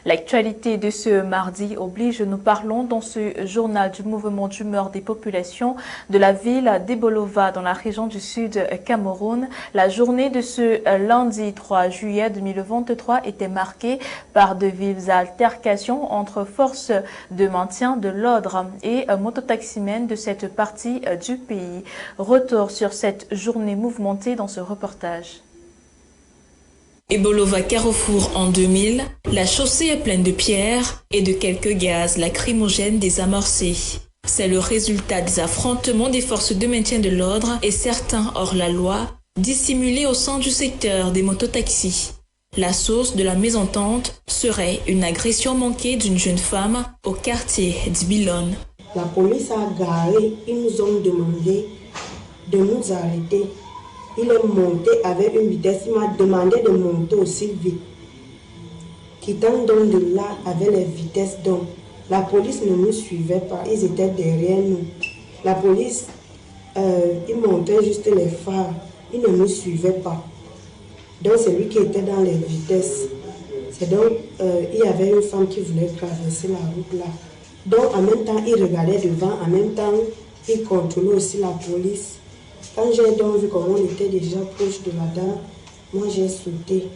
L'actualité de ce mardi oblige, nous parlons dans ce journal du mouvement d'humeur des populations de la ville d'Ebolova dans la région du sud Cameroun. La journée de ce lundi 3 juillet 2023 était marquée par de vives altercations entre forces de maintien de l'ordre et mototaximens de cette partie du pays. Retour sur cette journée mouvementée dans ce reportage. Ebolova Carrefour en 2000, la chaussée est pleine de pierres et de quelques gaz lacrymogènes désamorcés. C'est le résultat des affrontements des forces de maintien de l'ordre et certains hors-la-loi dissimulés au sein du secteur des mototaxis. La source de la mésentente serait une agression manquée d'une jeune femme au quartier d'Ibilone. La police a garé, ils nous ont demandé de nous arrêter. Il est monté avec une vitesse, il m'a demandé de monter aussi vite. Quittant donc de là avec les vitesses donc. La police ne nous suivait pas, ils étaient derrière nous. La police, ils montaient juste les phares, ils ne nous suivaient pas. Donc c'est lui qui était dans les vitesses. C'est donc, il y avait une femme qui voulait traverser la route là. Donc en même temps, il regardait devant, en même temps, il contrôlait aussi la police. Quand j'ai donc vu comment on était déjà proche de la dame, moi j'ai sauté.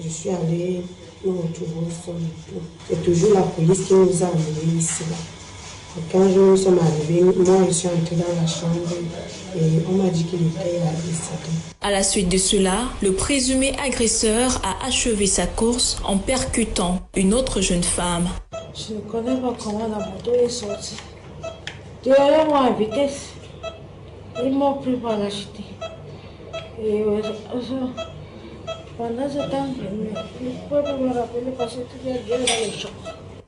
Je suis allée nous retrouver au sol et tout. C'est toujours la police qui nous a amenés ici. Là. Et quand nous sommes arrivés, moi je suis entrée dans la chambre et on m'a dit qu'il était à 17 ans. À la suite de cela, le présumé agresseur a achevé sa course en percutant une autre jeune femme. Je ne connais pas comment la moto est sortie. Derrière moi à vitesse. Ils m'ont pris par la chute. Et pendant ce temps, je ne peux pas me rappeler parce que tout est bien dans les champs.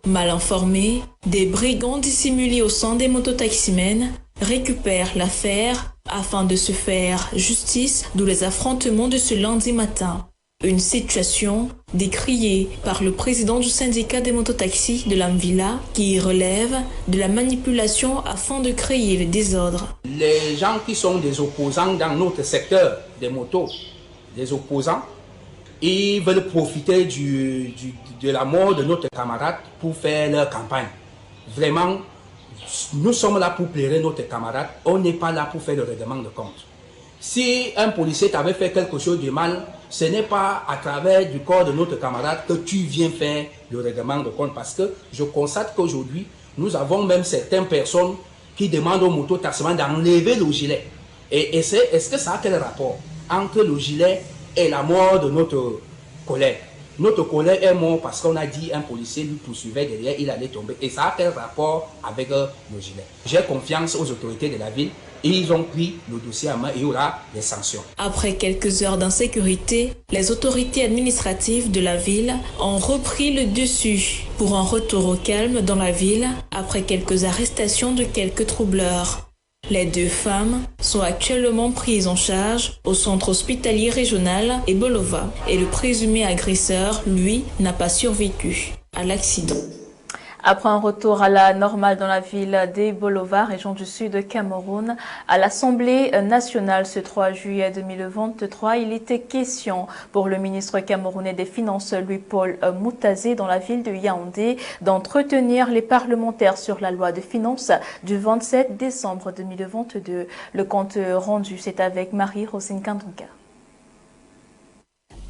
Mal informés, des brigands dissimulés au sein des mototaximens récupèrent l'affaire afin de se faire justice, d'où les affrontements de ce lundi matin. Une situation décriée par le président du syndicat des mototaxis de l'Amvila qui relève de la manipulation afin de créer le désordre. Les gens qui sont des opposants dans notre secteur des motos, des opposants, ils veulent profiter de la mort de notre camarade pour faire leur campagne. Vraiment, nous sommes là pour plaire notre camarade, on n'est pas là pour faire le règlement de compte. Si un policier t'avait fait quelque chose de mal, ce n'est pas à travers du corps de notre camarade que tu viens faire le règlement de compte. Parce que je constate qu'aujourd'hui, nous avons même certaines personnes qui demandent aux mototaximens d'enlever le gilet. Et est-ce que ça a quel rapport entre le gilet et la mort de notre collègue? Notre collègue est mort parce qu'on a dit un policier lui poursuivait derrière, il allait tomber. Et ça a quel rapport avec le gilet? J'ai confiance aux autorités de la ville. Et ils ont pris le dossier à main et il y aura des sanctions. Après quelques heures d'insécurité, les autorités administratives de la ville ont repris le dessus pour un retour au calme dans la ville après quelques arrestations de quelques troubleurs. Les deux femmes sont actuellement prises en charge au centre hospitalier régional Ebolova et le présumé agresseur, lui, n'a pas survécu à l'accident. Après un retour à la normale dans la ville d'Ebolova, région du sud Cameroun, à l'Assemblée nationale ce 3 juillet 2023, il était question pour le ministre camerounais des Finances, Louis-Paul Moutazé, dans la ville de Yaoundé, d'entretenir les parlementaires sur la loi de finances du 27 décembre 2022. Le compte rendu, c'est avec Marie-Rosine Kandouka.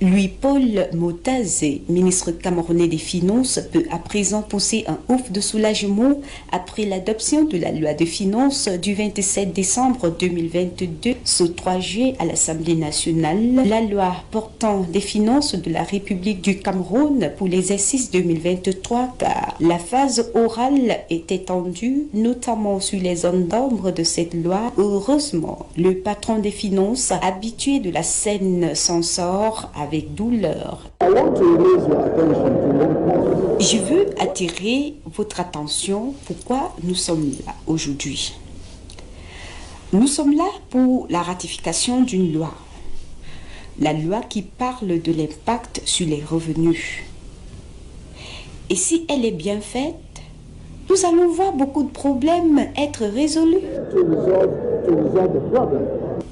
Louis-Paul Moutazé, ministre camerounais des Finances, peut à présent pousser un ouf de soulagement après l'adoption de la loi de finances du 27 décembre 2022, ce 3 juillet à l'Assemblée nationale. La loi portant des finances de la République du Cameroun pour l'exercice 2023, car la phase orale est étendue, notamment sur les zones d'ombre de cette loi. Heureusement, le patron des finances, habitué de la scène, s'en sort avec douleur. Je veux attirer votre attention pourquoi nous sommes là aujourd'hui. Nous sommes là pour la ratification d'une loi. La loi qui parle de l'impact sur les revenus. Et si elle est bien faite, nous allons voir beaucoup de problèmes être résolus.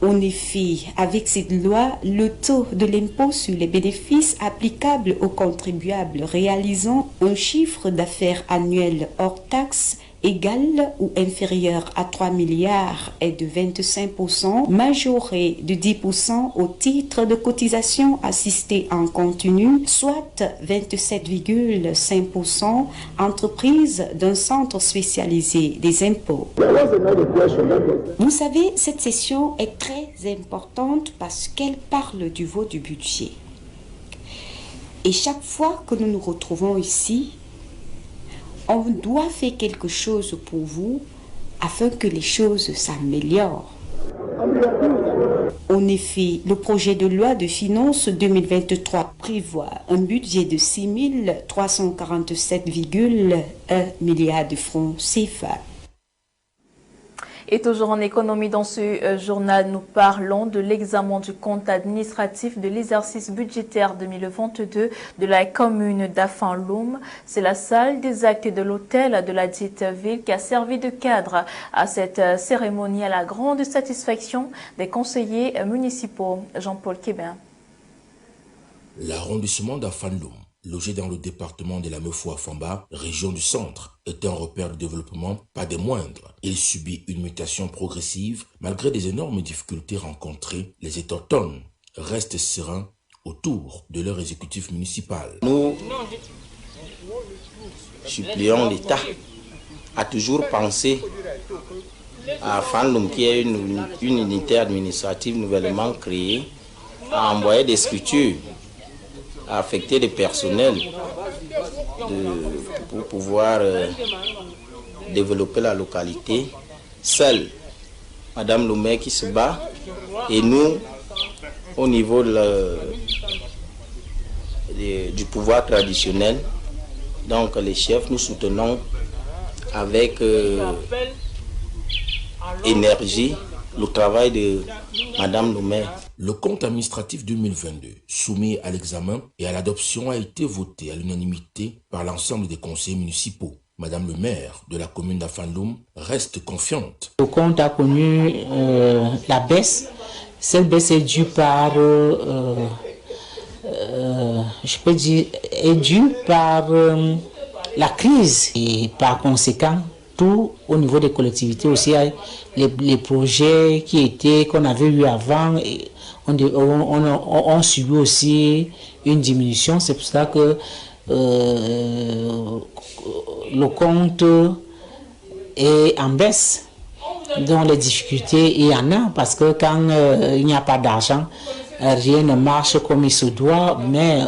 En effet, avec cette loi, le taux de l'impôt sur les bénéfices applicable aux contribuables réalisant un chiffre d'affaires annuel hors taxe égal ou inférieur à 3 milliards est de 25%, majoré de 10% au titre de cotisation assistée en continu, soit 27,5% entreprise d'un centre spécialisé des impôts. Vous savez, cette session est très importante parce qu'elle parle du vote du budget. Et chaque fois que nous nous retrouvons ici, on doit faire quelque chose pour vous afin que les choses s'améliorent. En effet, le projet de loi de finances 2023 prévoit un budget de 6 347,1 milliards de francs CFA. Et toujours en économie, dans ce journal, nous parlons de l'examen du compte administratif de l'exercice budgétaire 2022 de la commune d'Afan-Loum. C'est la salle des actes de l'hôtel de la dite ville qui a servi de cadre à cette cérémonie à la grande satisfaction des conseillers municipaux. Jean-Paul Kébin. L'arrondissement d'Afan-Loum, logé dans le département de la Meufou-Afamba, région du centre, est un repère de développement pas des moindres. Il subit une mutation progressive malgré des énormes difficultés rencontrées. Les autochtones restent sereins autour de leur exécutif municipal. Nous supplions l'État à toujours penser à Afan-Loum, qui est une unité administrative nouvellement créée, à envoyer des structures, à affecter des personnels pour pouvoir développer la localité. Seule Madame le maire qui se bat, et nous, au niveau du pouvoir traditionnel, donc les chefs, nous soutenons avec énergie le travail de Madame le maire. Le compte administratif 2022, soumis à l'examen et à l'adoption, a été voté à l'unanimité par l'ensemble des conseillers municipaux. Madame le maire de la commune d'Afan-Loum reste confiante. Le compte a connu la baisse. Cette baisse est due par, la crise. Et par conséquent, tout au niveau des collectivités aussi, les projets qu'on avait eu avant, on subi aussi une diminution. C'est pour ça que le compte est en baisse. Donc les difficultés, il y en a, parce que quand il n'y a pas d'argent, rien ne marche comme il se doit, mais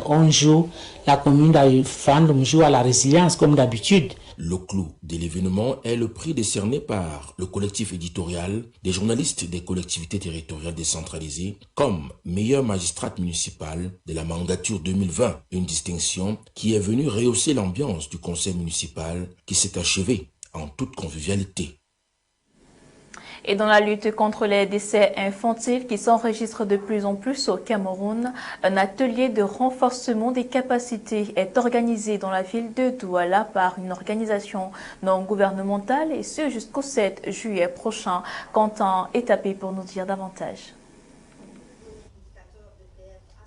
la commune d'Afan-Loum joue à la résilience comme d'habitude. Le clou de l'événement est le prix décerné par le collectif éditorial des journalistes des collectivités territoriales décentralisées comme meilleure magistrate municipale de la mandature 2020. Une distinction qui est venue rehausser l'ambiance du conseil municipal qui s'est achevé en toute convivialité. Et dans la lutte contre les décès infantiles qui s'enregistrent de plus en plus au Cameroun, un atelier de renforcement des capacités est organisé dans la ville de Douala par une organisation non gouvernementale, et ce jusqu'au 7 juillet prochain. Quentin est tapé pour nous dire davantage.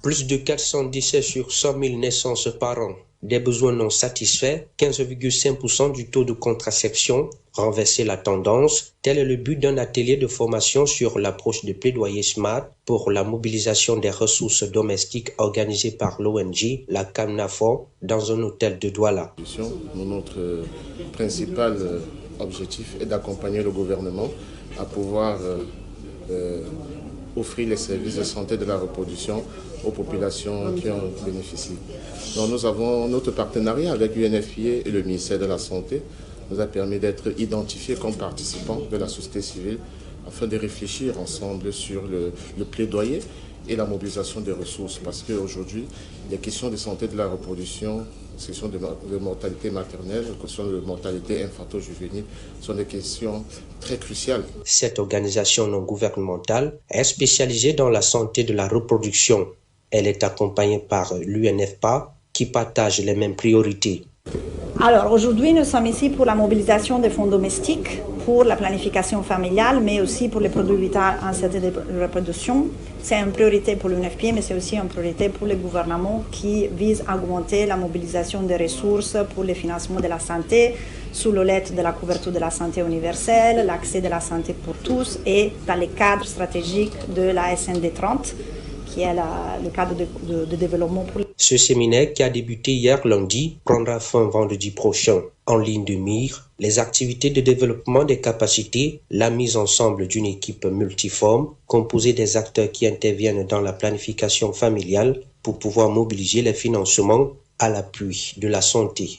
Plus de 400 décès sur 100 000 naissances par an. Des besoins non satisfaits, 15,5% du taux de contraception, renverser la tendance. Tel est le but d'un atelier de formation sur l'approche de plaidoyer SMART pour la mobilisation des ressources domestiques organisé par l'ONG, la CAMNAFOR, dans un hôtel de Douala. Notre principal objectif est d'accompagner le gouvernement à pouvoir offrir les services de santé de la reproduction aux populations qui en bénéficient. Donc nous avons notre partenariat avec l'UNFPA et le ministère de la Santé nous a permis d'être identifiés comme participants de la société civile afin de réfléchir ensemble sur le plaidoyer et la mobilisation des ressources, parce qu'aujourd'hui, les questions de santé de la reproduction, les questions de mortalité maternelle, les questions de mortalité infanto-juvénile sont des questions très cruciales. Cette organisation non gouvernementale est spécialisée dans la santé de la reproduction. Elle est accompagnée par l'UNFPA qui partage les mêmes priorités. Alors aujourd'hui, nous sommes ici pour la mobilisation des fonds domestiques pour la planification familiale, mais aussi pour les produits vitaux en santé de reproduction. C'est une priorité pour l'UNFPA, mais c'est aussi une priorité pour le gouvernement qui vise à augmenter la mobilisation des ressources pour le financement de la santé, sous l'houlette de la couverture de la santé universelle, l'accès de la santé pour tous et dans le cadre stratégique de la SND 30, qui est le cadre de développement pour... Ce séminaire qui a débuté hier lundi prendra fin vendredi prochain. En ligne de mire, les activités de développement des capacités, la mise ensemble d'une équipe multiforme composée des acteurs qui interviennent dans la planification familiale pour pouvoir mobiliser les financements à l'appui de la santé.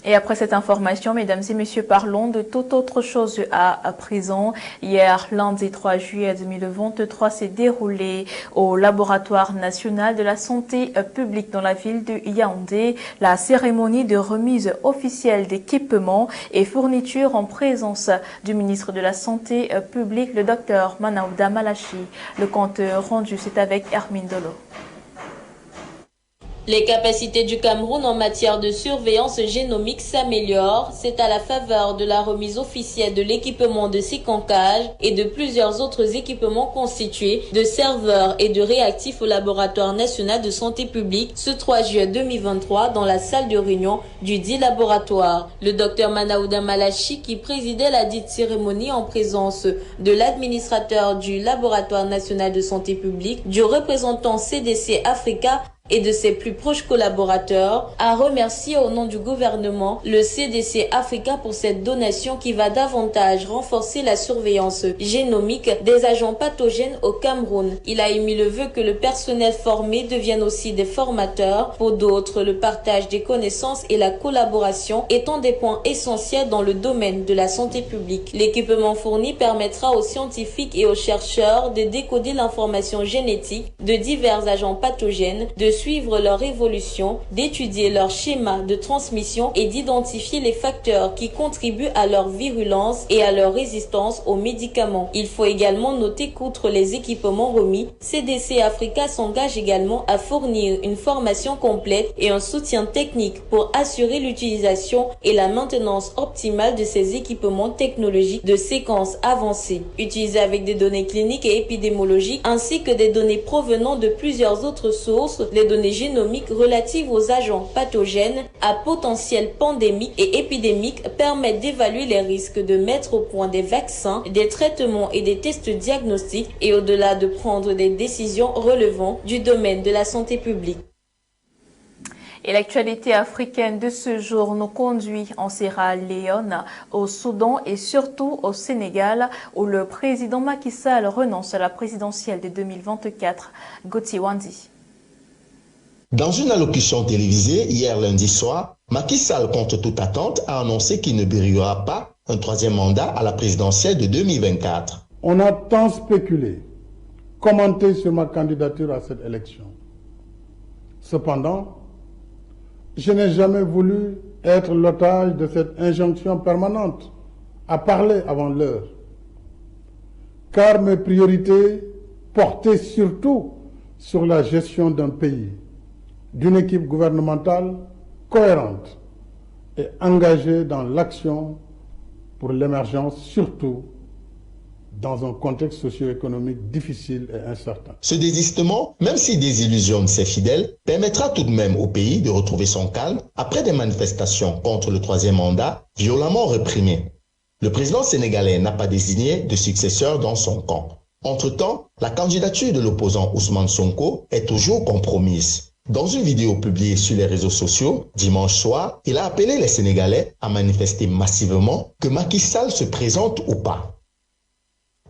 Et après cette information, mesdames et messieurs, parlons de toute autre chose à présent. Hier, lundi 3 juillet 2023, s'est déroulé au Laboratoire national de la santé publique dans la ville de Yaoundé la cérémonie de remise officielle d'équipements et fournitures en présence du ministre de la Santé publique, le docteur Manaouda Malachi. Le compte rendu, c'est avec Hermine Dolo. Les capacités du Cameroun en matière de surveillance génomique s'améliorent. C'est à la faveur de la remise officielle de l'équipement de séquencage et de plusieurs autres équipements constitués de serveurs et de réactifs au Laboratoire national de santé publique ce 3 juillet 2023 dans la salle de réunion du dit laboratoire. Le docteur Manaouda Malachi, qui présidait la dite cérémonie en présence de l'administrateur du Laboratoire national de santé publique, du représentant CDC Africa et de ses plus proches collaborateurs, a remercié au nom du gouvernement le CDC Africa pour cette donation qui va davantage renforcer la surveillance génomique des agents pathogènes au Cameroun. Il a émis le vœu que le personnel formé devienne aussi des formateurs. Pour d'autres, le partage des connaissances et la collaboration étant des points essentiels dans le domaine de la santé publique. L'équipement fourni permettra aux scientifiques et aux chercheurs de décoder l'information génétique de divers agents pathogènes, de suivre leur évolution, d'étudier leur schéma de transmission et d'identifier les facteurs qui contribuent à leur virulence et à leur résistance aux médicaments. Il faut également noter qu'outre les équipements remis, CDC Africa s'engage également à fournir une formation complète et un soutien technique pour assurer l'utilisation et la maintenance optimale de ces équipements technologiques de séquences avancées, utilisés avec des données cliniques et épidémiologiques ainsi que des données provenant de plusieurs autres sources. Les données génomiques relatives aux agents pathogènes à potentiel pandémique et épidémique permettent d'évaluer les risques, de mettre au point des vaccins, des traitements et des tests diagnostiques et au-delà de prendre des décisions relevant du domaine de la santé publique. Et l'actualité africaine de ce jour nous conduit en Sierra Leone, au Soudan et surtout au Sénégal, où le président Macky Sall renonce à la présidentielle de 2024. Gauthier Wandi. Dans une allocution télévisée hier lundi soir, Macky Sall, contre toute attente, a annoncé qu'il ne briguera pas un troisième mandat à la présidentielle de 2024. On a tant spéculé, commenté sur ma candidature à cette élection. Cependant, je n'ai jamais voulu être l'otage de cette injonction permanente à parler avant l'heure, car mes priorités portaient surtout sur la gestion d'un pays, d'une équipe gouvernementale cohérente et engagée dans l'action pour l'émergence, surtout dans un contexte socio-économique difficile et incertain. Ce désistement, même s'il désillusionne ses fidèles, permettra tout de même au pays de retrouver son calme après des manifestations contre le troisième mandat violemment réprimées. Le président sénégalais n'a pas désigné de successeur dans son camp. Entre-temps, la candidature de l'opposant Ousmane Sonko est toujours compromise. Dans une vidéo publiée sur les réseaux sociaux, dimanche soir, il a appelé les Sénégalais à manifester massivement que Macky Sall se présente ou pas.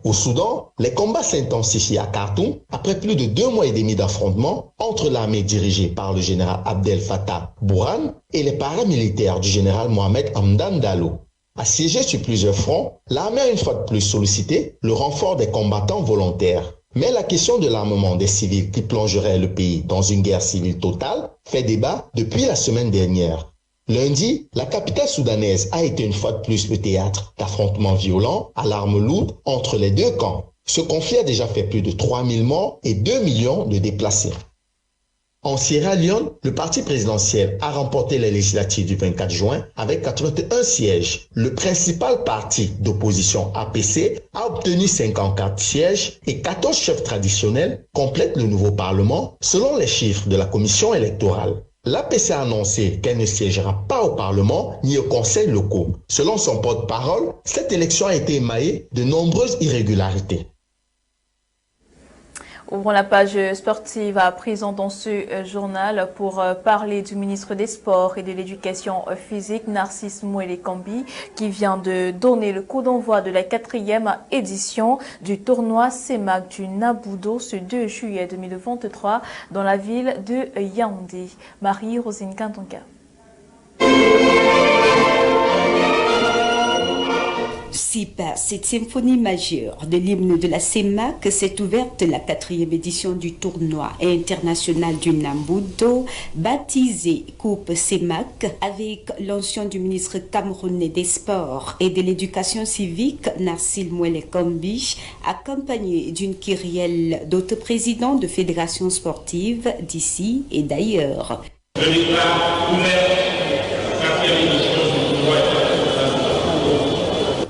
Au Soudan, les combats s'intensifient à Khartoum après plus de 2 mois et demi d'affrontements entre l'armée dirigée par le général Abdel Fattah Bourhan et les paramilitaires du général Mohamed Hamdan Dagalo. Assiégée sur plusieurs fronts, l'armée a une fois de plus sollicité le renfort des combattants volontaires. Mais la question de l'armement des civils qui plongerait le pays dans une guerre civile totale fait débat depuis la semaine dernière. Lundi, la capitale soudanaise a été une fois de plus le théâtre d'affrontements violents à l'arme lourde entre les deux camps. Ce conflit a déjà fait plus de 3000 morts et 2 millions de déplacés. En Sierra Leone, le parti présidentiel a remporté les législatives du 24 juin avec 81 sièges. Le principal parti d'opposition APC a obtenu 54 sièges et 14 chefs traditionnels complètent le nouveau parlement selon les chiffres de la commission électorale. L'APC a annoncé qu'elle ne siégera pas au Parlement ni au Conseil locaux. Selon son porte-parole, cette élection a été émaillée de nombreuses irrégularités. Ouvrons la page sportive à présent dans ce journal pour parler du ministre des Sports et de l'Éducation physique, Narcisse Mouele Kambi, qui vient de donner le coup d'envoi de la 4e édition du tournoi CEMAC du Naboudo ce 2 juillet 2023 dans la ville de Yaoundé. Marie-Rosine Kantonka. Si par cette symphonie majeure de l'hymne de la CEMAC s'est ouverte la 4e édition du tournoi international du Naboudo, baptisé Coupe CEMAC, avec l'ancien du ministre camerounais des Sports et de l'Éducation civique, Narcisse Mouele Kambi, accompagné d'une kyrielle d'autres présidents de fédérations sportives d'ici et d'ailleurs.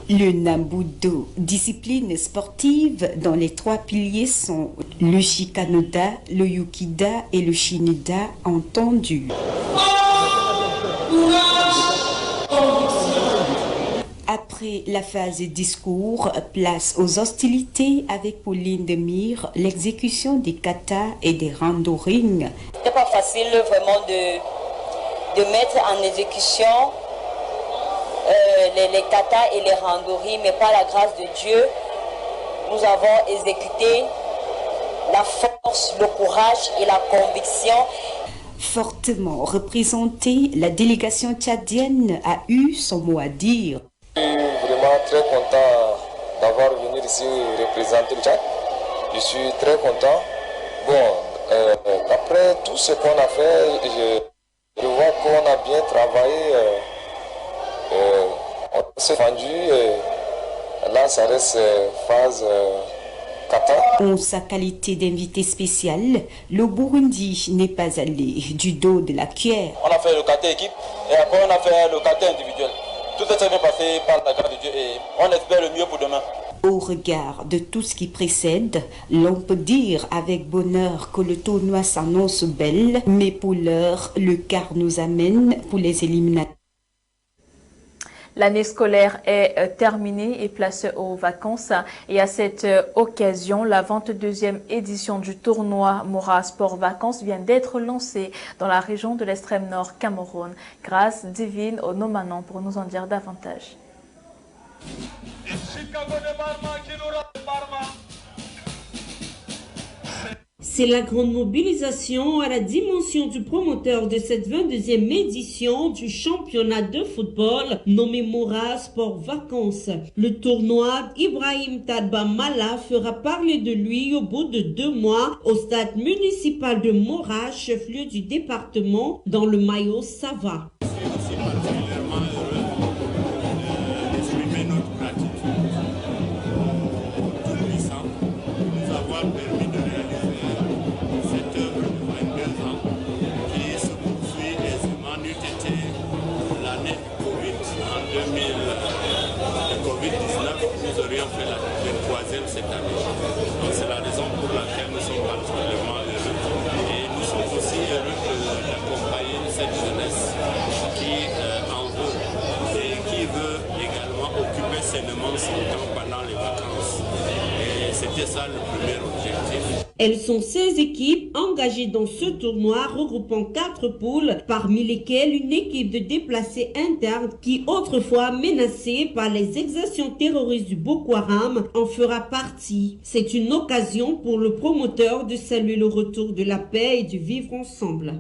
Le Naboudo, discipline sportive dont les 3 piliers sont le Shikanoda, le Yukida et le Shinida entendus. Après la phase discours, place aux hostilités avec Pauline Demir, l'exécution des katas et des randorings. C'était pas facile vraiment de mettre en exécution les katas et les randori, mais par la grâce de Dieu, nous avons exécuté la force, le courage et la conviction. Fortement représentée, la délégation tchadienne a eu son mot à dire. Je suis vraiment très content d'avoir venu ici représenter le Tchad. Je suis très content. Bon, après tout ce qu'on a fait, je vois qu'on a bien travaillé. On s'est rendu, là ça reste phase kata. En sa qualité d'invité spécial, le Burundi n'est pas allé du dos de la cuillère. On a fait le kata équipe et après on a fait le kata individuel. Tout est très bien passé par la grâce de Dieu et on espère le mieux pour demain. Au regard de tout ce qui précède, l'on peut dire avec bonheur que le tournoi s'annonce belle, mais pour l'heure, le quart nous amène pour les éliminatoires. L'année scolaire est terminée et place aux vacances. Et à cette occasion, la 22e édition du tournoi Mora Sport Vacances vient d'être lancée dans la région de l'extrême nord Cameroun. Grâce divine au Nomanon pour nous en dire davantage. C'est la grande mobilisation à la dimension du promoteur de cette 22e édition du championnat de football nommé Mora Sport Vacances. Le tournoi Ibrahim Tadba Mala fera parler de lui au bout de 2 mois au stade municipal de Mora, chef-lieu du département, dans le maillot Sava. Cette année. Donc c'est la raison pour laquelle nous sommes particulièrement heureux et nous sommes aussi heureux d'accompagner cette jeunesse qui en veut et qui veut également occuper sainement son temps pendant les vacances. Et c'était ça le premier objectif. Elles sont 16 équipes engagées dans ce tournoi regroupant 4 poules, parmi lesquelles une équipe de déplacés internes qui autrefois menacée par les exactions terroristes du Boko Haram en fera partie. C'est une occasion pour le promoteur de saluer le retour de la paix et du vivre ensemble.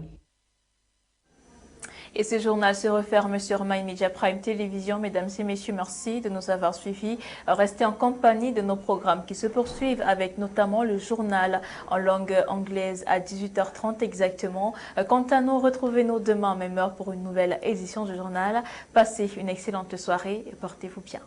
Et ce journal se referme sur My Media Prime Télévision. Mesdames et messieurs, merci de nous avoir suivis. Restez en compagnie de nos programmes qui se poursuivent avec notamment le journal en langue anglaise à 18h30 exactement. Quant à nous, retrouvez-nous demain à même heure pour une nouvelle édition du journal. Passez une excellente soirée et portez-vous bien.